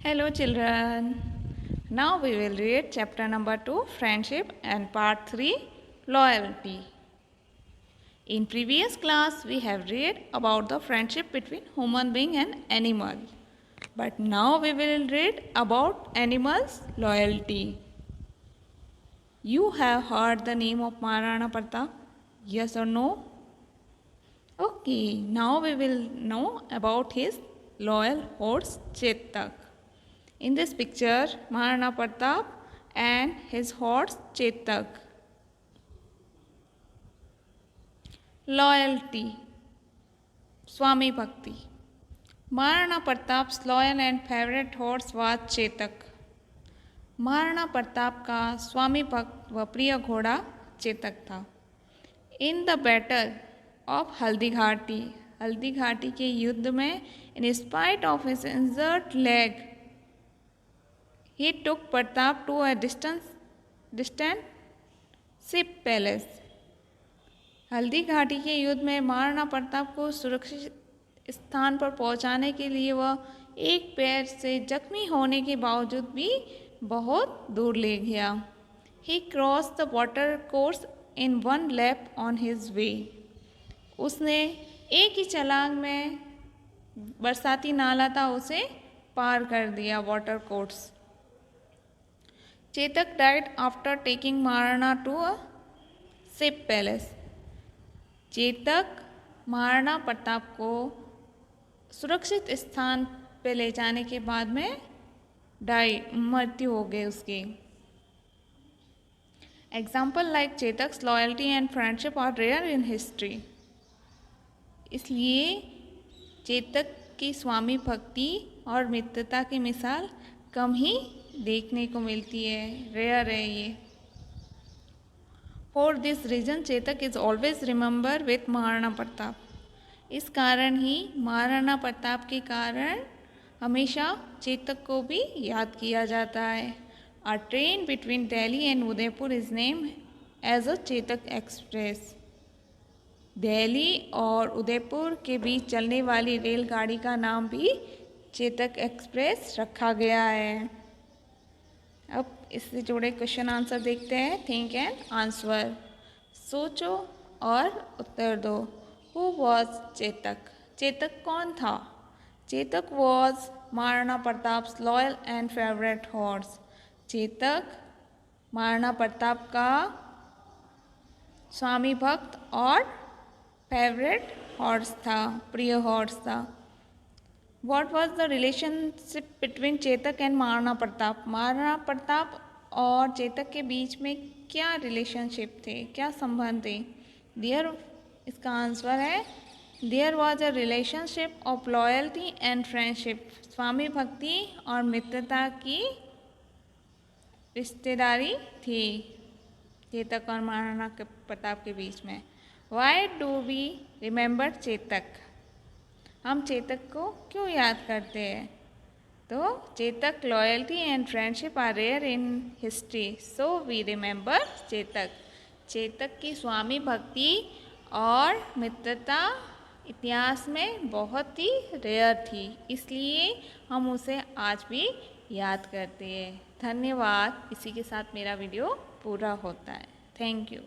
Hello children. Now we will read chapter number 2 Friendship and part 3 Loyalty. In previous class we have read about the friendship between human being and animal. But now we will read about animals' loyalty. You have heard the name of Maharana Pratap? Yes or no? Okay, now we will know about his loyal horse Chetak. In this picture, Maharana Pratap and his horse Chetak. Loyalty, Swami Bhakti. Maharana Pratap's loyal and favorite horse was Chetak. Maharana Pratap का स्वामी भक्त व प्रिय घोड़ा चेतक था. In the battle of Haldi Ghati के युद्ध में in spite of his injured leg he took Pratap to a distant ship palace. Haldi Ghati के युद्ध में महाराणा प्रताप को सुरक्षित स्थान पर पहुंचाने के लिए वह एक पैर से जख्मी होने के बावजूद भी बहुत दूर ले गया. He crossed the water course in one lap on his way. उसने एक ही छलांग में बरसाती नाला था उसे पार कर दिया water course. Chetak died after taking Maharana to a ship palace. Chetak Maharana Pratap को सुरक्षित स्थान पे ले जाने के बाद में मृत्यु हो गई उसकी. Example like Chetak's loyalty and friendship are rare in history. इसलिए चेतक की स्वामी भक्ति और मित्रता की मिसाल कम ही देखने को मिलती है, रेयर है ये. For this reason Chetak is always remember with Maharana Pratap. इस कारण ही महाराणा प्रताप के कारण हमेशा चेतक को भी याद किया जाता है. A train between Delhi and Udaipur is name as a Chetak Express. Delhi और उदयपुर के बीच चलने वाली रेलगाड़ी का नाम भी चेतक एक्सप्रेस रखा गया है. अब इससे जुड़े क्वेश्चन आंसर देखते हैं. Think and answer. सोचो और उत्तर दो. Who was Chetak? चेतक कौन था? Chetak was Maharana Pratap's loyal and favourite horse. Chetak Maharana Pratap का स्वामी भक्त और फेवरेट हॉर्स था, प्रिय हॉर्स था. What was the relationship between Chetak and Maharana Pratap? Maharana Pratap और चेतक के बीच में क्या रिलेशनशिप थे, क्या संबंध थे? इसका आंसर है there was a relationship of loyalty and friendship. स्वामी भक्ति और मित्रता की रिश्तेदारी थी चेतक और महाराणा प्रताप के बीच में. Why do we remember Chetak? हम चेतक को क्यों याद करते हैं? तो Chetak loyalty and friendship are rare in history, so we remember Chetak. Chetak की स्वामी भक्ति और मित्रता इतिहास में बहुत ही रेयर थी, इसलिए हम उसे आज भी याद करते हैं. धन्यवाद. इसी के साथ मेरा वीडियो पूरा होता है. Thank you.